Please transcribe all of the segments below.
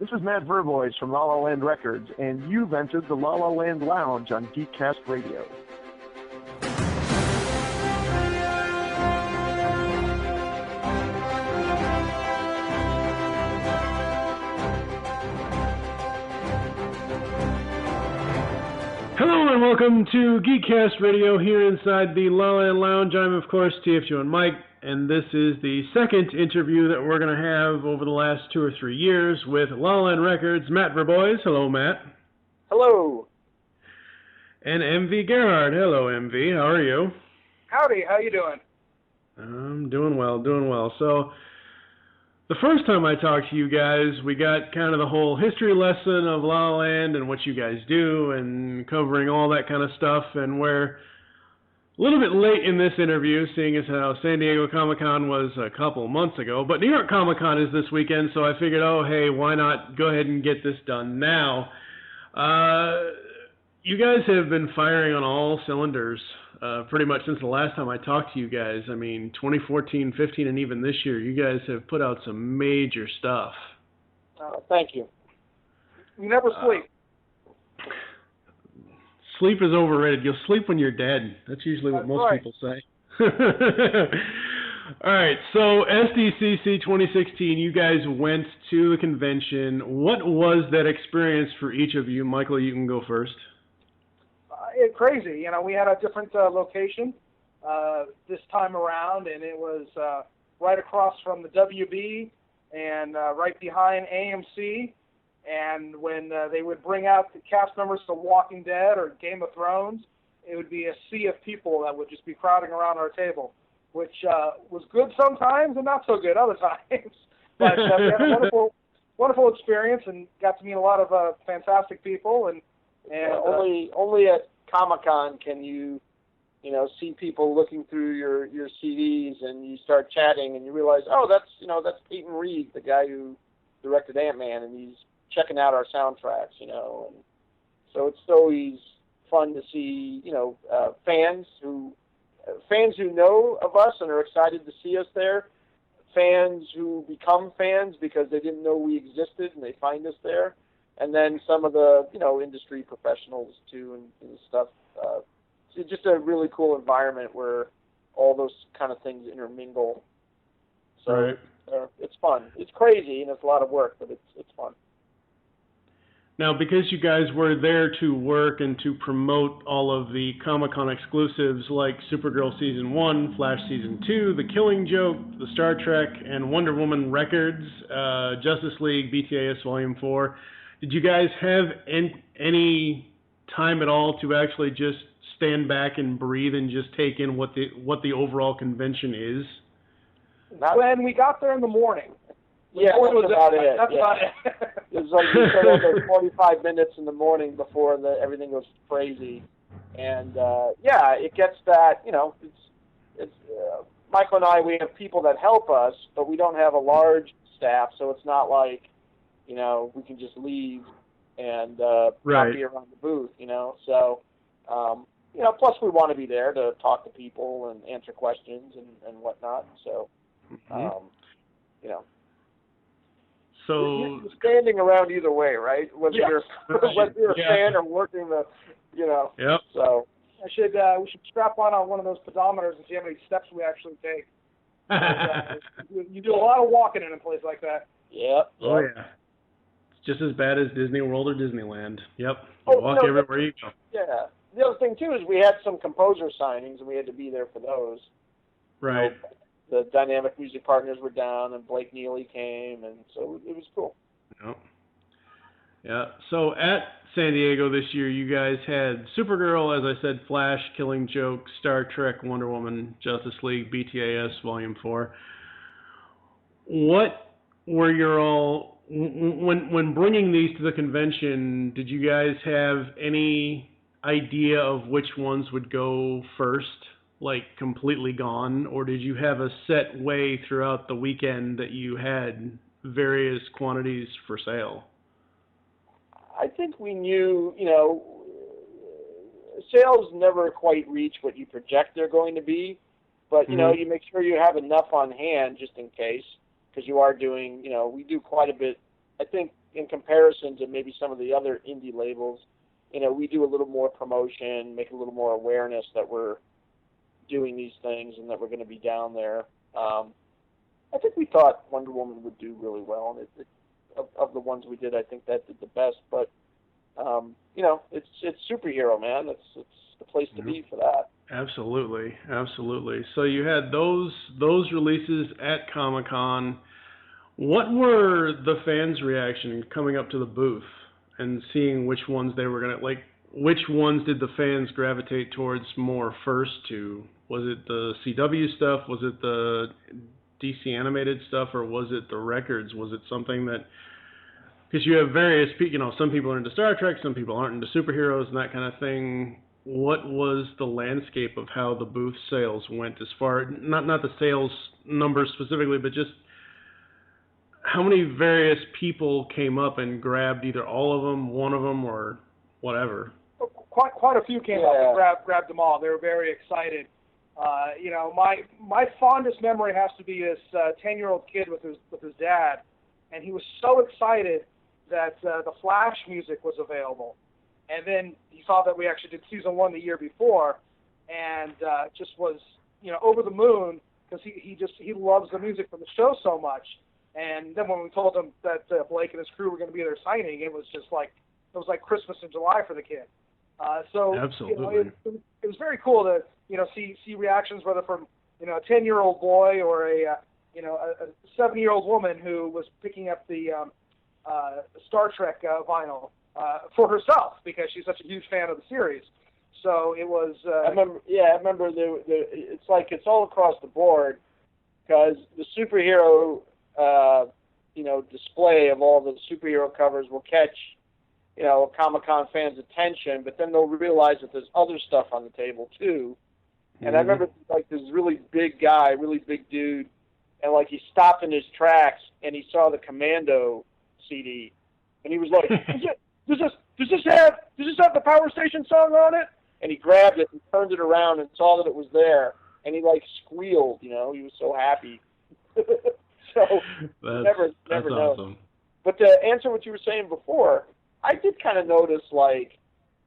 This is Matt Verboys from La La Land Records, and you've entered the La La Land Lounge on Geekcast Radio. Hello and welcome to Geekcast Radio here inside the La La Land Lounge. I'm, of course, TFG1Mike, and this is the second interview that we're going to have over the last 2 or 3 years with La La Land Records' Matt Verboys. Hello, Matt. Hello. And MV Gerhard. Hello, MV. How are you? Howdy. How you doing? I'm doing well. So, the first time I talked to you guys, we got kind of the whole history lesson of La La Land and what you guys do and covering all that kind of stuff, and we're a little bit late in this interview, seeing as how San Diego Comic-Con was a couple months ago, but New York Comic-Con is this weekend, so I figured, oh, hey, why not go ahead and get this done now? You guys have been firing on all cylinders pretty much since the last time I talked to you guys. I mean, 2014, 15, and even this year, you guys have put out some major stuff. Thank you. You never sleep. Sleep is overrated. You'll sleep when you're dead. That's usually what most people say. All right, so SDCC 2016, you guys went to the convention. What was that experience for each of you? Michael, you can go first. It's crazy. You know, we had a different location this time around, and it was right across from the WB and right behind AMC. And when they would bring out the cast members to Walking Dead or Game of Thrones, it would be a sea of people that would just be crowding around our table, which was good sometimes and not so good other times. But we had a wonderful experience and got to meet a lot of fantastic people. And only at Comic-Con can you see people looking through your CDs, and you start chatting and you realize, oh, that's Peyton Reed, the guy who directed Ant-Man, and he's checking out our soundtracks, and so it's always fun to see, fans who know of us and are excited to see us there, fans who become fans because they didn't know we existed and they find us there, and then some of the, industry professionals too and stuff. It's just a really cool environment where all those kind of things intermingle. So right. It's fun. It's crazy and it's a lot of work, but it's fun. Now, because you guys were there to work and to promote all of the Comic-Con exclusives like Supergirl Season 1, Flash Season 2, The Killing Joke, the Star Trek, and Wonder Woman records, Justice League, BTAS Volume 4, did you guys have any time at all to actually just stand back and breathe and just take in what the overall convention is? When we got there in the morning. Yeah, that's about it. That's about it. It was like we spent over 45 minutes in the morning before everything goes crazy, and it gets that. It's Michael and I. We have people that help us, but we don't have a large staff, so it's not like we can just leave and not be around the booth. So plus we want to be there to talk to people and answer questions and whatnot. So So you're standing around either way, right? Whether you're a fan or working the, Yep. So we should strap on one of those pedometers and see how many steps we actually take. You do a lot of walking in a place like that. Yep. Oh yeah. It's just as bad as Disney World or Disneyland. Yep. You walk everywhere you go. Yeah. The other thing too is we had some composer signings and we had to be there for those. Right. The Dynamic Music Partners were down, and Blake Neely came, and so it was cool. Yep. Yeah. So at San Diego this year, you guys had Supergirl, as I said, Flash, Killing Joke, Star Trek, Wonder Woman, Justice League, BTAS Volume 4. What were your all when bringing these to the convention? Did you guys have any idea of which ones would go first? Like completely gone, or did you have a set way throughout the weekend that you had various quantities for sale? I think we knew, sales never quite reach what you project they're going to be, but, you make sure you have enough on hand just in case, because you are doing, we do quite a bit. I think in comparison to maybe some of the other indie labels, we do a little more promotion, make a little more awareness that we're doing these things and that we're going to be down there. I think we thought Wonder Woman would do really well, and of the ones we did, I think that did the best. But it's superhero, man. It's the place to be for that. Absolutely. So you had those releases at Comic-Con. What were the fans' reaction coming up to the booth and seeing which ones they were going to, like, which ones did the fans gravitate towards more first to? Was it the CW stuff? Was it the DC animated stuff? Or was it the records? Was it something that, because you have various people, some people are into Star Trek, some people aren't into superheroes and that kind of thing. What was the landscape of how the booth sales went as far, not the sales numbers specifically, but just how many various people came up and grabbed either all of them, one of them, or whatever? Quite a few came up and grabbed them all. They were very excited. My fondest memory has to be this 10-year-old kid with his dad, and he was so excited that the Flash music was available. And then he saw that we actually did season 1 the year before, and just was over the moon because he loves the music from the show so much. And then when we told him that Blake and his crew were going to be there signing, it was like Christmas in July for the kid. So absolutely, it was very cool to see reactions, whether from a 10-year-old boy or a 7-year-old woman who was picking up the Star Trek vinyl for herself because she's such a huge fan of the series. So it was. I remember. It's like it's all across the board because the superhero display of all the superhero covers will catch a Comic-Con fan's attention, but then they'll realize that there's other stuff on the table too. And I remember like this really big guy, really big dude, and like he stopped in his tracks and he saw the Commando CD, and he was like, "Does this have the Power Station song on it?" And he grabbed it and turned it around and saw that it was there, and he like squealed. He was so happy. So never know. Awesome. But to answer what you were saying before, I did kind of notice like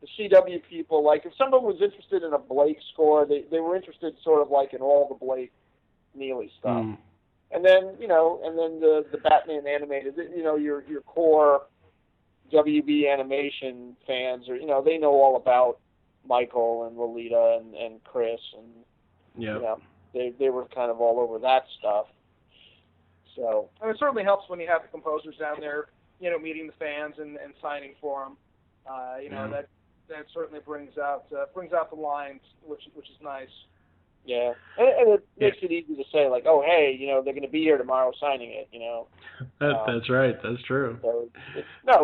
the CW people, like if someone was interested in a Blake score, they were interested sort of like in all the Blake Neely stuff. And then the Batman animated, your core WB animation fans are, they know all about Michael and Lolita and Chris and they were kind of all over that stuff. So and it certainly helps when you have the composers down there, meeting the fans and signing for them. That certainly brings out the lines, which is nice. Yeah, and it makes it easy to say like, oh hey, they're going to be here tomorrow signing it. That's right. That's true. So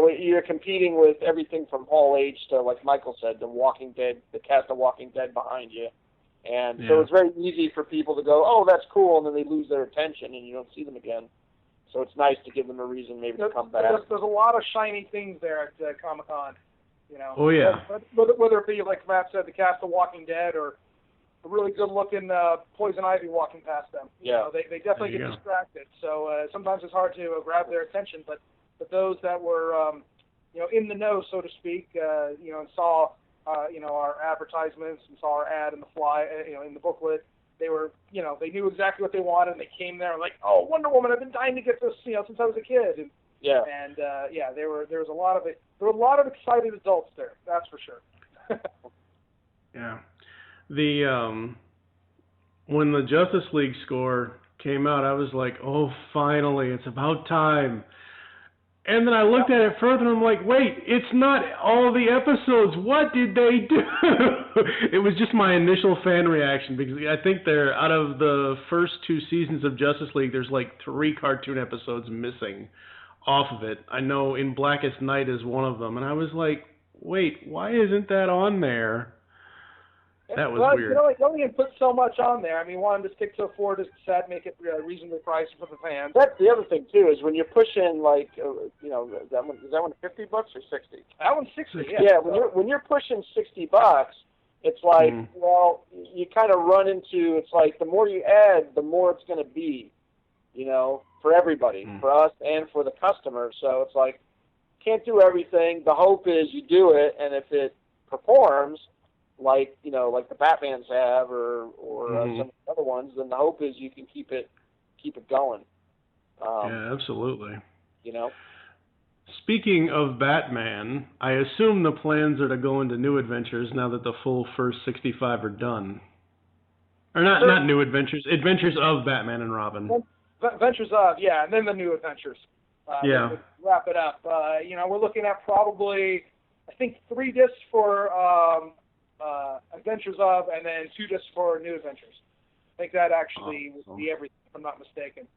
you're competing with everything from Hall H to, like Michael said, the Walking Dead, the cast of Walking Dead behind you. And so it's very easy for people to go, oh, that's cool, and then they lose their attention and you don't see them again. So it's nice to give them a reason maybe to come back. There's a lot of shiny things there at Comic-Con. Oh, yeah. Whether it be, like Matt said, the cast of Walking Dead or a really good-looking Poison Ivy walking past them. They definitely get distracted. So sometimes it's hard to grab their attention. But those that were, in the know, so to speak, and saw, our advertisements and saw our ad in the in the booklet, they were, they knew exactly what they wanted, and they came there and like, oh, Wonder Woman, I've been dying to get this, since I was a kid. And, there was a lot of it. There were a lot of excited adults there. That's for sure. Yeah. When the Justice League score came out, I was like, oh, finally, it's about time. And then I looked at it further, and I'm like, wait, it's not all the episodes. What did they do? It was just my initial fan reaction, because I think out of the first 2 seasons of Justice League, there's like 3 cartoon episodes missing off of it. I know In Blackest Night is one of them, and I was like, wait, why isn't that on there? That was weird. You only can put so much on there. I mean, wanted to stick to a 4-disc set, make it reasonably priced for the fans. That's the other thing too, is when you're pushing like, that one $50 or $60? That one's $60. Yeah. When you're pushing $60, it's like, well, you kind of run into, it's like the more you add, the more it's going to be, for everybody, for us and for the customer. So it's like, can't do everything. The hope is you do it, and if it performs, like like the Batmans have, or some of the other ones, then the hope is you can keep it going. Yeah, absolutely. Speaking of Batman, I assume the plans are to go into New Adventures now that the full first 65 are done. Or not New Adventures, Adventures of Batman and Robin. Adventures of, yeah, and then the New Adventures. Yeah. Wrap it up. We're looking at probably, I think, 3 discs for Adventures of, and then 2 discs for New Adventures. I think that actually would be everything, if I'm not mistaken,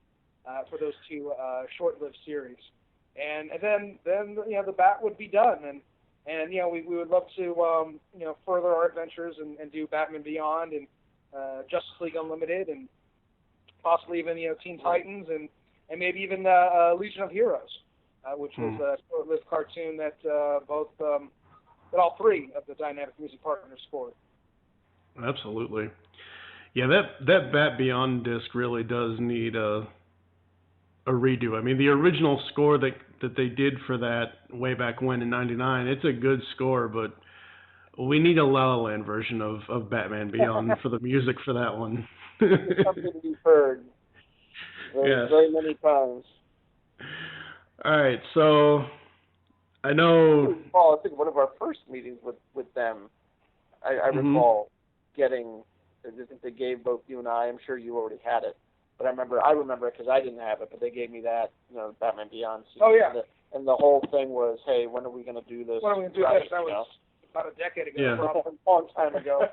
for those 2 short-lived series. And then the Bat would be done, and we would love to further our adventures and do Batman Beyond and Justice League Unlimited and possibly even Teen Titans and maybe even Legion of Heroes, which was a short-lived cartoon that that all 3 of the Dynamic Music Partners scored. Absolutely. Yeah, that Bat Beyond disc really does need a redo. I mean, the original score that they did for that way back when in '99, it's a good score, but we need a La La Land version of Batman Beyond for the music for that one. It's something we've heard very many times. All right, so I know. I think one of our first meetings with them, I recall getting. I think they gave both you and I'm sure you already had it. But I remember it because I didn't have it, but they gave me that, Batman Beyond. Oh, yeah. And the whole thing was, hey, when are we going to do this? When are we going to do this? That was about a decade ago. Yeah. A long time ago.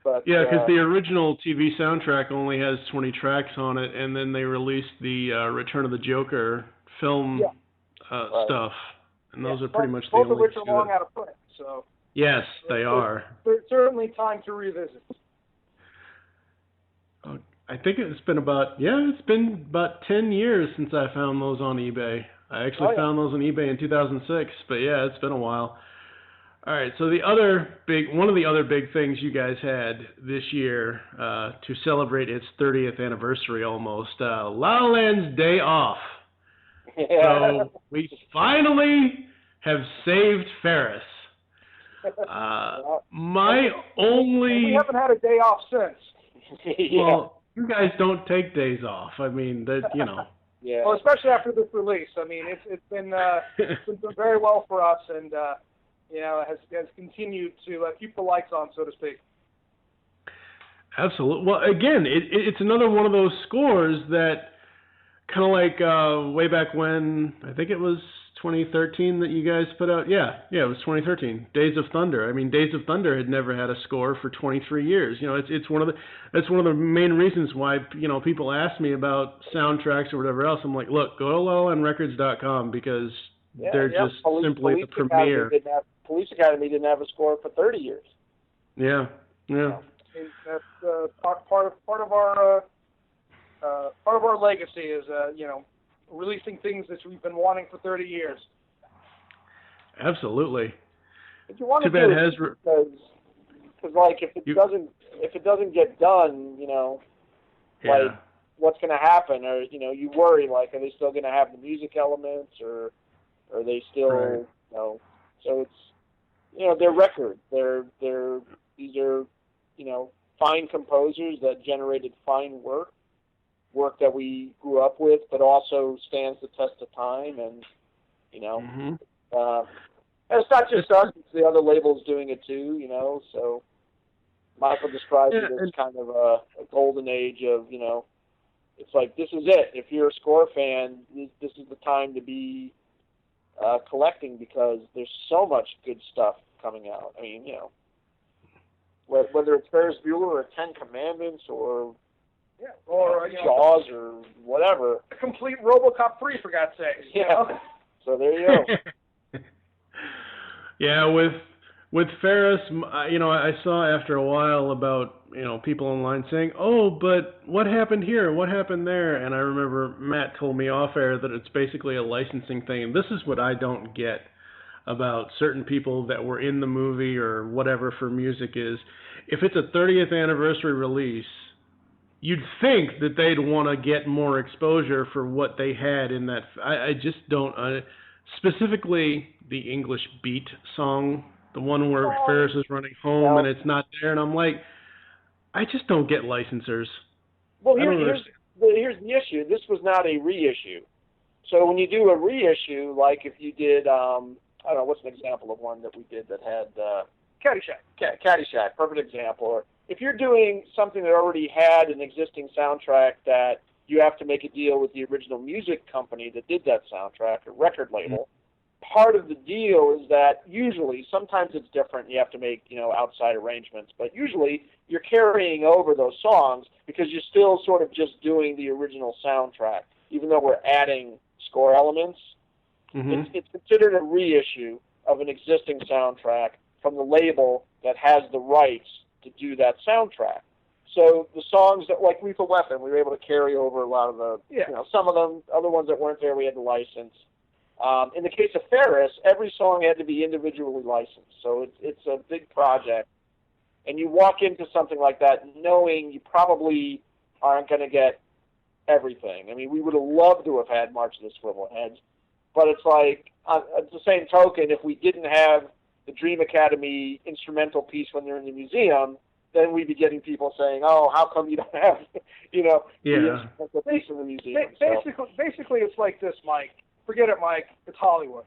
But, yeah, because the original TV soundtrack only has 20 tracks on it, and then they released the Return of the Joker film stuff, and those are pretty much the only both of which are long out of print. So yes, they are. There's certainly time to revisit. I think it's been about 10 years since I found those on eBay. I actually found those on eBay in 2006, but yeah, it's been a while. All right, so one of the other big things you guys had this year to celebrate its 30th anniversary almost, La La Land's Day Off. Yeah. So we finally have saved Ferris. We haven't had a day off since. Well, you guys don't take days off. I mean, Yeah. Well, especially after this release. I mean, it's been done very well for us, and has continued to keep the lights on, so to speak. Absolutely. Well, again, it's another one of those scores that kind of like way back when, I think it was 2013 that you guys put out. Yeah, it was 2013. Days of Thunder. I mean, Days of Thunder had never had a score for 23 years. That's one of the main reasons why people ask me about soundtracks or whatever else. I'm like, look, go to LaLaLandRecords.com because they're just simply the premier. Police Academy didn't have a score for 30 years. Yeah. That's part of our legacy is releasing things that we've been wanting for 30 years. Absolutely. If you want to do it, because like if it doesn't get done, like what's going to happen, or you worry, like, are they still going to have the music elements, or are they still so it's they're records. These are fine composers that generated fine work that we grew up with, but also stands the test of time. And and it's not just us; it's the other labels doing it too. So Michael describes it as kind of a golden age of it's like, this is it. If you're a score fan, this is the time to be collecting, because there's so much good stuff coming out. I mean, whether it's Ferris Bueller or 10 Commandments or Jaws or whatever. A complete RoboCop 3, for God's sake. Yeah. So there you go. Yeah, with Ferris, I saw after a while about people online saying, "Oh, but what happened here? What happened there?" And I remember Matt told me off air that it's basically a licensing thing. And this is what I don't get about certain people that were in the movie or whatever for music is, if it's a 30th anniversary release, you'd think that they'd want to get more exposure for what they had in that. I just don't. specifically the English Beat song, the one where Ferris is running home and it's not there, and I'm like, I just don't get licensors. Well, here's the issue. This was not a reissue. So when you do a reissue, like if you did, I don't know, what's an example of one that we did that had Caddyshack. Caddyshack, perfect example. Or if you're doing something that already had an existing soundtrack that you have to make a deal with the original music company that did that soundtrack, or record label, part of the deal is that usually, sometimes it's different, you have to make, outside arrangements, but usually you're carrying over those songs because you're still sort of just doing the original soundtrack, even though we're adding score elements. It's considered a reissue of an existing soundtrack from the label that has the rights to do that soundtrack. So the songs that, like Lethal Weapon, we were able to carry over a lot of the, some of them, other ones that weren't there, we had to license. In the case of Ferris, every song had to be individually licensed. So it's a big project. And you walk into something like that knowing you probably aren't going to get everything. I mean, we would have loved to have had March of the Swivel Heads, but it's like, at the same token, if we didn't have the Dream Academy instrumental piece when they're in the museum, then we'd be getting people saying, "Oh, how come you don't have, the instrumental piece in the museum?" Basically, it's like this, Mike. Forget it, Mike. It's Hollywood.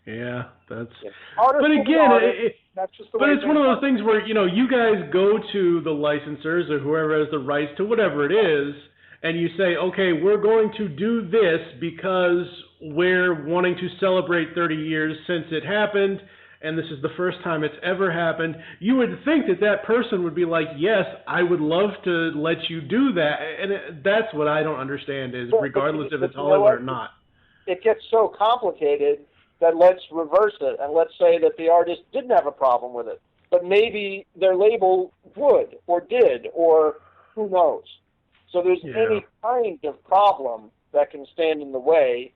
Yeah, that's. Artist but again, it's one of those things where you guys go to the licensors or whoever has the rights to whatever it is, and you say, okay, we're going to do this because we're wanting to celebrate 30 years since it happened, and this is the first time it's ever happened. You would think that person would be like, yes, I would love to let you do that, and that's what I don't understand is, regardless if it's Hollywood or not. It gets so complicated that let's reverse it, and let's say that the artist didn't have a problem with it, but maybe their label would, or did, or who knows. So there's any kind of problem that can stand in the way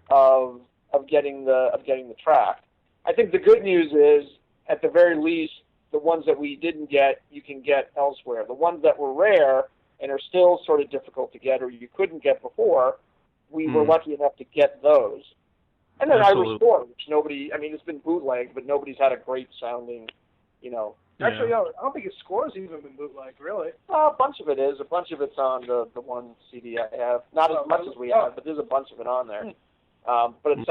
of getting the track. I think the good news is, at the very least, the ones that we didn't get, you can get elsewhere. The ones that were rare and are still sort of difficult to get, or you couldn't get before, we were lucky enough to get those. And then Irish Storm, which it's been bootlegged, but nobody's had a great sounding, Actually, I don't think his score's even been bootlegged, really. A bunch of it is. A bunch of it's on the one CD I have. Not as much as we have, but there's a bunch of it on there. But it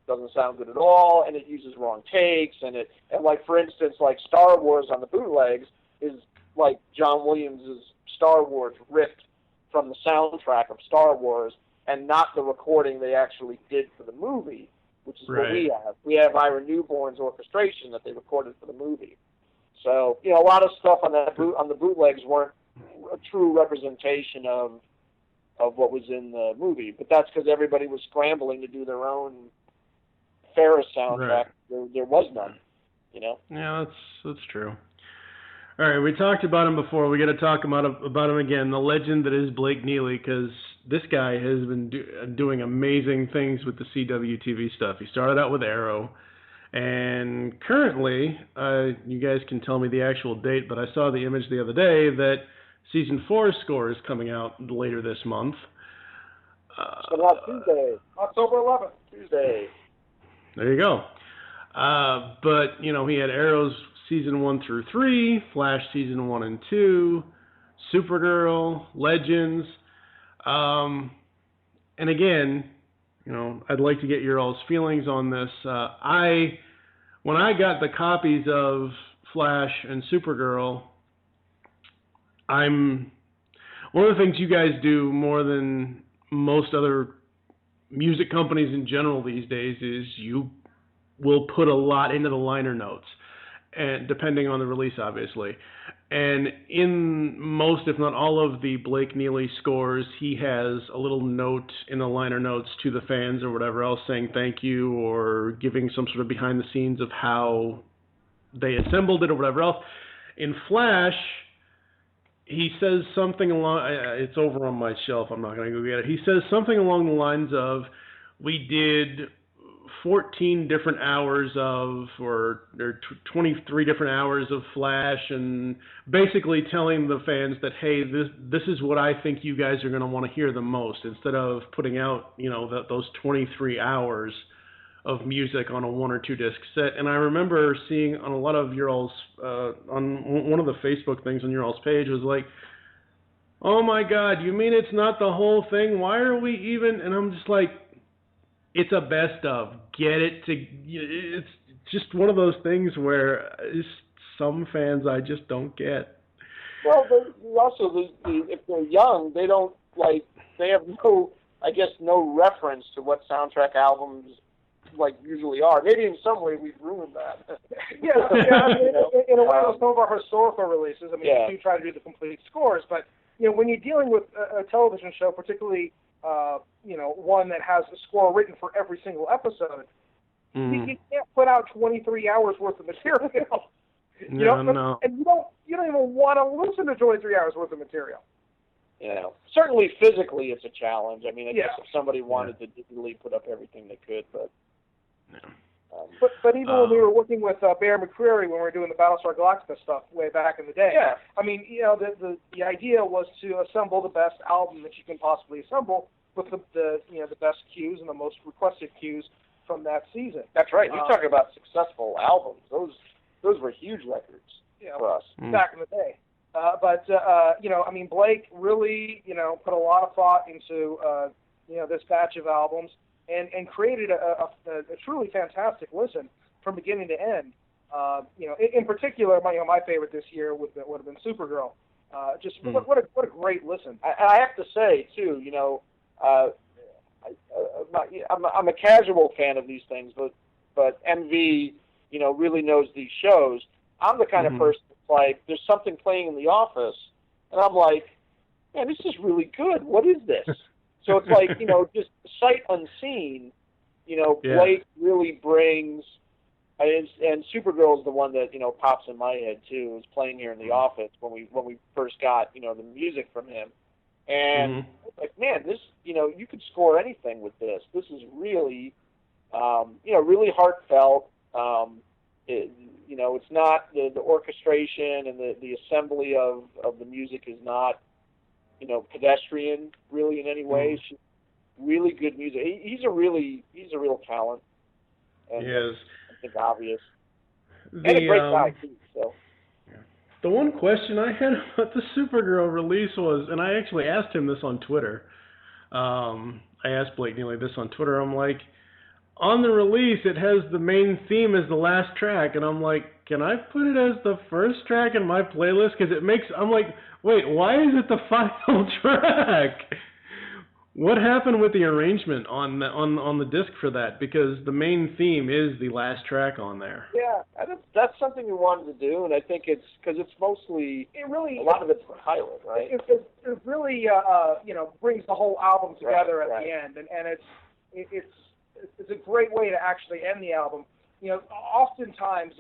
doesn't sound good at all, and it uses wrong takes, and like, for instance, like Star Wars on the bootlegs is like John Williams' Star Wars ripped from the soundtrack of Star Wars, and not the recording they actually did for the movie, which is what we have. We have Ira Newborn's orchestration that they recorded for the movie. So, a lot of stuff on the bootlegs weren't a true representation of what was in the movie, but that's because everybody was scrambling to do their own Ferris soundtrack. There was none, Yeah, that's true. All right, we talked about him before. We got to talk about him again. The legend that is Blake Neely, because this guy has been doing amazing things with the CW TV stuff. He started out with Arrow, and currently, you guys can tell me the actual date, but I saw the image the other day that Season 4's score is coming out later this month. So not Tuesday. October 11th. Tuesday. There you go. But, he had Arrow's Season 1 through 3, Flash Season 1 and 2, Supergirl, Legends. And again, I'd like to get your all's feelings on this. When I got the copies of Flash and Supergirl, one of the things you guys do more than most other music companies in general these days is you will put a lot into the liner notes, and depending on the release, obviously. And in most, if not all, of the Blake Neely scores, he has a little note in the liner notes to the fans or whatever else saying thank you, or giving some sort of behind the scenes of how they assembled it or whatever else. In Flash, he says something along, it's over on my shelf, I'm not going to go get it. He says something along the lines of, we did 14 different hours of, or 23 different hours of Flash, and basically telling the fans that, hey, this is what I think you guys are going to want to hear the most, instead of putting out, those 23 hours of music on a 1 or 2 disc set. And I remember seeing on a lot of your all's, on one of the Facebook things on your all's page was like, oh my God, you mean it's not the whole thing? Why are we even? And I'm just like, it's a best of. Get it to. It's just one of those things where some fans I just don't get. Well, also if they're young, they don't they have no reference to what soundtrack albums usually are. Maybe in some way we've ruined that. Yeah. I mean, in a way, some of our historical releases. I mean, we do try to do the complete scores, but when you're dealing with a television show, particularly one that has a score written for every single episode, you can't put out 23 hours worth of material. No. And you don't even want to listen to 23 hours worth of material. Certainly physically it's a challenge. I mean, I guess if somebody wanted to digitally put up everything they could, but. But even when we were working with Bear McCreary when we were doing the Battlestar Galactica stuff way back in the day, I mean, the idea was to assemble the best album that you can possibly assemble with the best cues and the most requested cues from that season. That's right. You talk about successful albums; those were huge records for us back in the day. I mean, Blake really put a lot of thought into this batch of albums. And created a truly fantastic listen from beginning to end. In particular, my favorite this year would have been Supergirl. What a great listen. I have to say too, I'm a casual fan of these things, but MV, really knows these shows. I'm the kind of person that's there's something playing in the office, and I'm like, man, this is really good. What is this? So it's just sight unseen, Blake really brings, and Supergirl is the one that, pops in my head too, was playing here in the office when we first got, the music from him. And man, this, you could score anything with this. This is really, really heartfelt. It's not the orchestration and the assembly of the music is not, pedestrian really in any way. It's really good music. He's a real talent. And he is. I think obvious. And a great guy too. So. The one question I had about the Supergirl release was, and I actually asked him this on Twitter. I asked Blake Neely this on Twitter. I'm like, on the release, it has the main theme as the last track, and I'm like, can I put it as the first track in my playlist? Because I'm like, wait, why is it the final track? What happened with the arrangement on the disc for that? Because the main theme is the last track on there. Yeah, that's something we wanted to do, and I think it's because it's mostly a lot of it's the pilot, right? It really brings the whole album together at the end, and it's a great way to actually end the album. Oftentimes,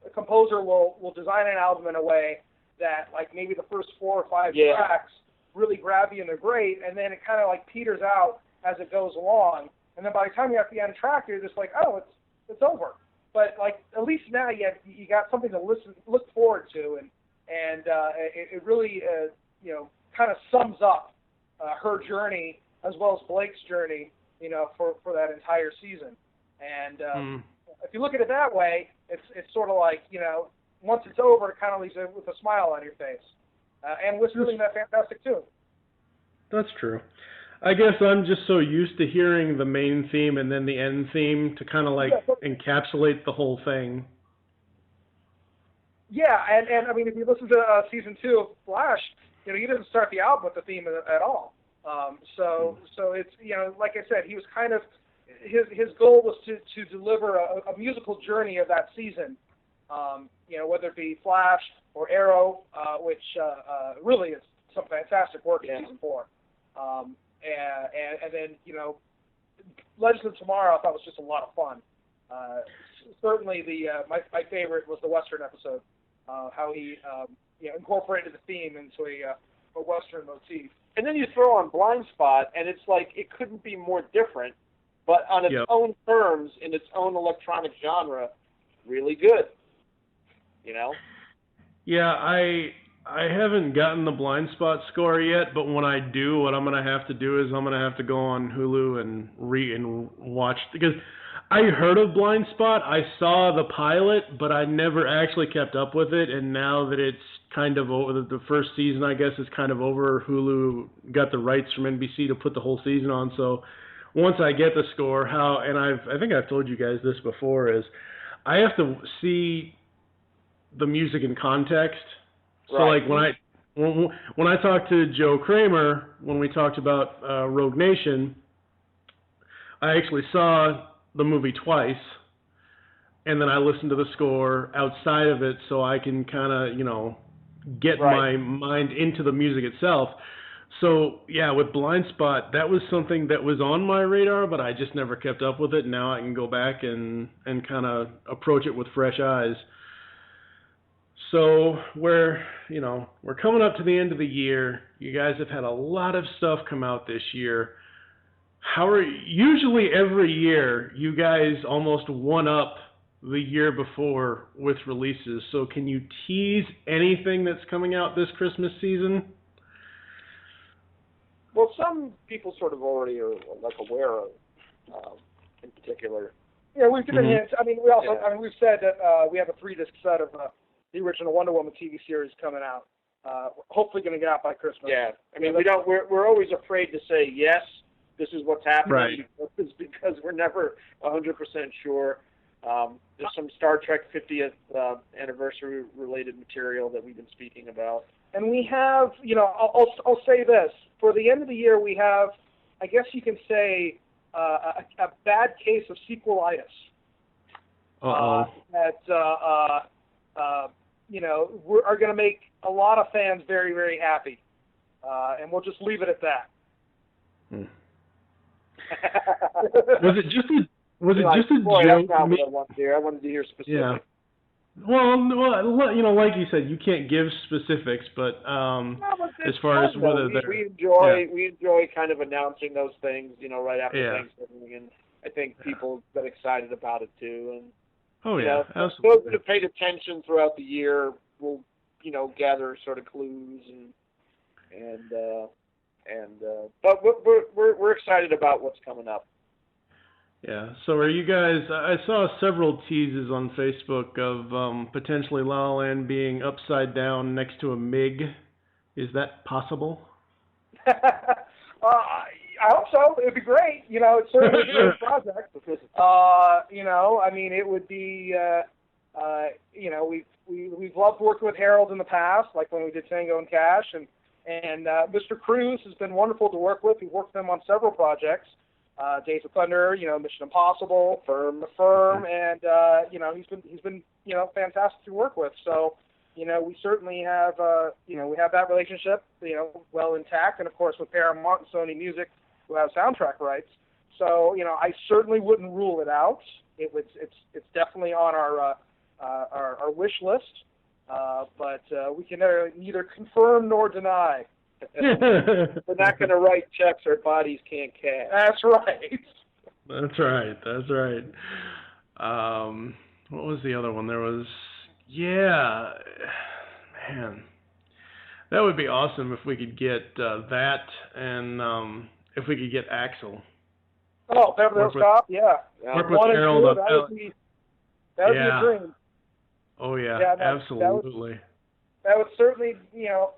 a composer will design an album in a way that, maybe the first 4 or 5 tracks really grab you and they're great, and then it kind of peters out as it goes along, and then by the time you're at the end track, you're just like, oh, it's over. But at least now you got something to look forward to, and it really kind of sums up her journey as well as Blake's journey, for that entire season. And if you look at it that way, it's sort of once it's over, it kind of leaves you with a smile on your face. And listening to that fantastic tune. That's true. I guess I'm just so used to hearing the main theme and then the end theme to kind of encapsulate the whole thing. Yeah, and I mean, if you listen to season 2 of Flash, you didn't start the album with the theme at all. So it's, like I said, he was kind of, his goal was to deliver a musical journey of that season, whether it be Flash or Arrow, which really is some fantastic work in season 4. And then, Legends of Tomorrow I thought was just a lot of fun. Certainly my favorite was the Western episode, how he incorporated the theme into a Western motif. And then you throw on Blind Spot, and it's it couldn't be more different but on its own terms, in its own electronic genre, really good. You know? Yeah, I haven't gotten the Blind Spot score yet, but when I do, what I'm going to have to do is I'm going to have to go on Hulu and watch, because I heard of Blind Spot. I saw the pilot, but I never actually kept up with it, and now that it's kind of over, the first season, I guess, is kind of over, Hulu got the rights from NBC to put the whole season on, so once I get the score, and I think I've told you guys this before, is I have to see the music in context. So like when I talked to Joe Kramer, when we talked about Rogue Nation, I actually saw the movie twice, and then I listened to the score outside of it so I can kind of, get my mind into the music itself. So, yeah, with Blind Spot, that was something that was on my radar, but I just never kept up with it. Now I can go back and kind of approach it with fresh eyes. So we're coming up to the end of the year. You guys have had a lot of stuff come out this year. Usually every year, you guys almost one up the year before with releases. So can you tease anything that's coming out this Christmas season? Well, some people sort of already are aware of, in particular. Yeah, we've given hints. I mean, we've said that we have a 3-disc set of the original Wonder Woman TV series coming out. Hopefully, going to get out by Christmas. Yeah, I mean, we're always afraid to say yes. This is what's happening, because we're never 100% sure. There's some Star Trek 50th anniversary related material that we've been speaking about. And we have, I'll say this. For the end of the year, we have, I guess you can say, a bad case of sequelitis. That, are going to make a lot of fans very, very happy. And we'll just leave it at that. Was it just a joke? I wanted to hear specifics. Yeah. Well, like you said, you can't give specifics, but as far as whether we enjoy kind of announcing those things, right after Thanksgiving, and I think people get excited about it too. And absolutely. Those that have paid attention throughout the year will, gather sort of clues but we're excited about what's coming up. Yeah. So are you guys? I saw several teases on Facebook of potentially La La Land being upside down next to a MiG. Is that possible? I hope so. It'd be great. It's certainly a great project. I mean, it would be. We've loved working with Harold in the past, like when we did Tango and Cash, and Mr. Cruz has been wonderful to work with. We've worked with him on several projects. Days of Thunder, Mission Impossible, The Firm, and he's been fantastic to work with. So, we certainly have we have that relationship well intact, and of course with Paramount and Sony Music, who have soundtrack rights. So, I certainly wouldn't rule it out. It's definitely on our wish list, but we can neither confirm nor deny. We're not going to write checks our bodies can't cash. That's right. That's right. What was the other one? There was, man, that would be awesome if we could get that, and if we could get Axel. Oh, Beverly Hills Cop, Work with Harold. That would be a dream. Oh yeah, absolutely. That would certainly,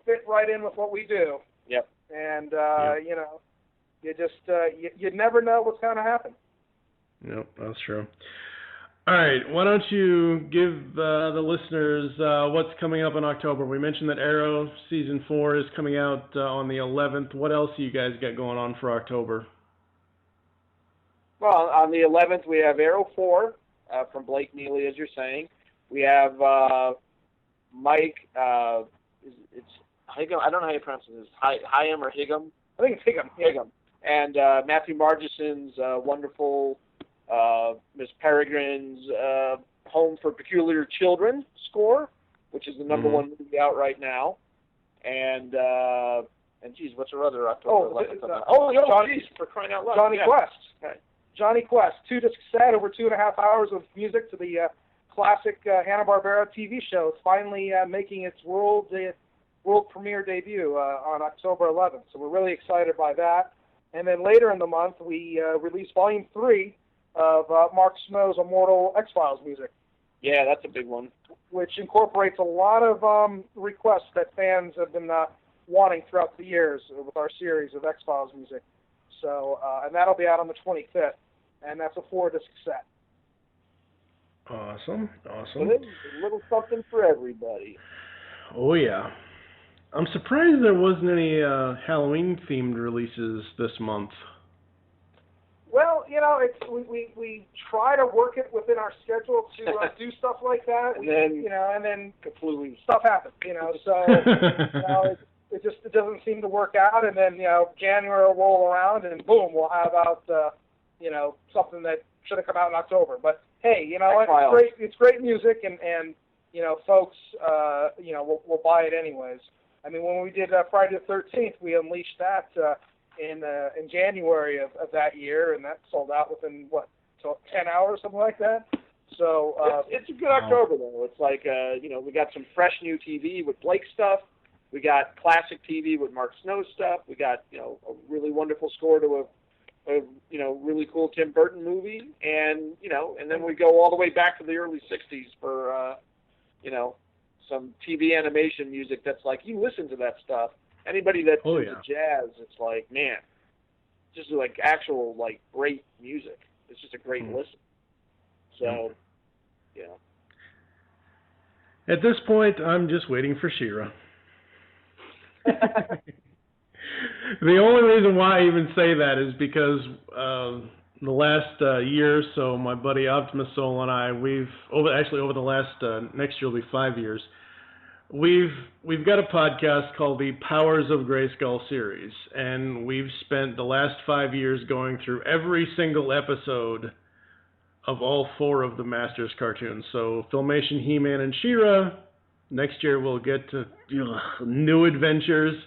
fit right in with what we do. Yep. And, you just, you'd never know what's going to happen. Yep, that's true. All right, why don't you give the listeners what's coming up in October? We mentioned that Arrow Season 4 is coming out on the 11th. What else do you guys got going on for October? Well, on the 11th, we have Arrow 4 from Blake Neely, as you're saying. We have Mike, it's Higgum. I don't know how you pronounce it. Higham or Higgum? I think it's Higgum. Higgum. And Matthew Margison's wonderful Miss Peregrine's Home for Peculiar Children score, which is the number one movie out right now. And geez, what's our other October? Johnny, geez, for crying out loud. Johnny Quest. Okay. Johnny Quest, 2-disc set, over 2.5 hours of music to the classic Hanna-Barbera TV show. It's finally making its world premiere debut on October 11th. So we're really excited by that. And then later in the month, we released Volume 3 of Mark Snow's Immortal X-Files music. Yeah, that's a big one. Which incorporates a lot of requests that fans have been wanting throughout the years with our series of X-Files music. So, and that'll be out on the 25th, and that's a 4-disc set. Awesome. So there's a little something for everybody. Oh, yeah. I'm surprised there wasn't any Halloween-themed releases this month. Well, we try to work it within our schedule to do stuff like that, and then completely stuff happens, So it just doesn't seem to work out, and then January will roll around, and boom, we'll have out something that should have come out in October. But hey, what? It's great music, and folks, will buy it anyways. I mean, when we did Friday the 13th, we unleashed that in January of that year, and that sold out within 10 hours, something like that. So it's a good October though. It's like we got some fresh new TV with Blake stuff. We got classic TV with Mark Snow stuff. We got a really wonderful score to a really cool Tim Burton movie, and then we go all the way back to the early '60s for some TV animation music that's like, you listen to that stuff. Anybody that's into jazz, it's like, man, just like actual like great music. It's just a great listen. So, At this point, I'm just waiting for She-Ra. The only reason why I even say that is because the last year or so, my buddy Optimus Soul and I, over the last next year will be 5 years. We've got a podcast called the Powers of Grayskull series, and we've spent the last 5 years going through every single episode of all 4 of the Masters cartoons. So Filmation, He-Man, and She-Ra. Next year we'll get to New Adventures,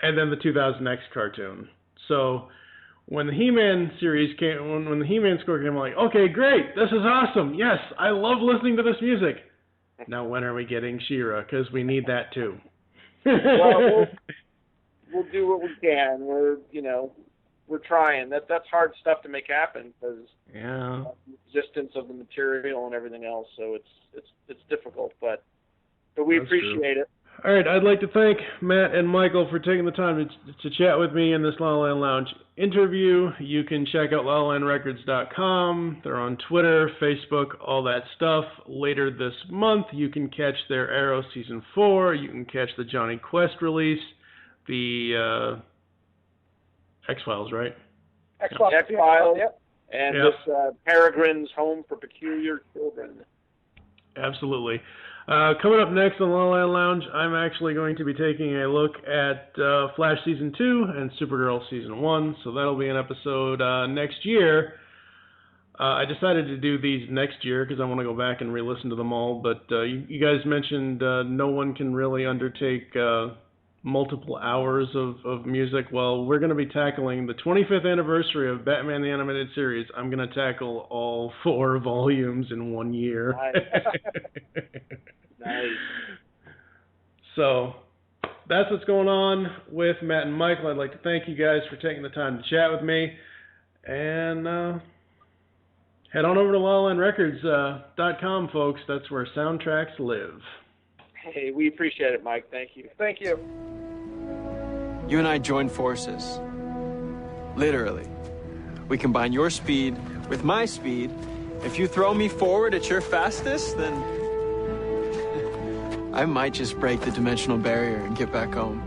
and then the 2000X cartoon. So when the He-Man series came, when the He-Man score came, I'm like, okay, great, this is awesome. Yes, I love listening to this music. Now when are we getting She-Ra? Because we need that too. Well, we'll do what we can. We're trying. That's hard stuff to make happen because the existence of the material and everything else. So it's difficult, but we appreciate it. All right, I'd like to thank Matt and Michael for taking the time to chat with me in this La La Land Lounge interview. You can check out lalalandrecords.com. They're on Twitter, Facebook, all that stuff. Later this month, you can catch their Arrow Season 4. You can catch the Johnny Quest release, the X-Files, right? X-Files, yep. And this Peregrine's Home for Peculiar Children. Absolutely. Coming up next on La La Lounge, I'm actually going to be taking a look at Flash Season 2 and Supergirl Season 1, so that'll be an episode next year. I decided to do these next year because I want to go back and re-listen to them all, but you guys mentioned no one can really undertake multiple hours of music. Well, we're going to be tackling the 25th anniversary of Batman the Animated Series. I'm going to tackle all 4 volumes in 1 year. Nice. So that's what's going on with Matt and Michael. I'd like to thank you guys for taking the time to chat with me. And head on over to lalalandrecords.com, folks. That's where soundtracks live. Hey, we appreciate it, Mike. Thank you. Thank you. You and I joined forces. Literally. We combine your speed with my speed. If you throw me forward at your fastest, then I might just break the dimensional barrier and get back home.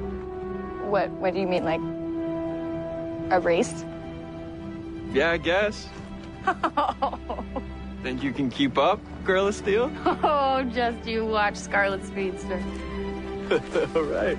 What do you mean, like a race? Yeah, I guess. Think you can keep up, Girl of Steel? Oh, just you watch Scarlet Speedster. All right.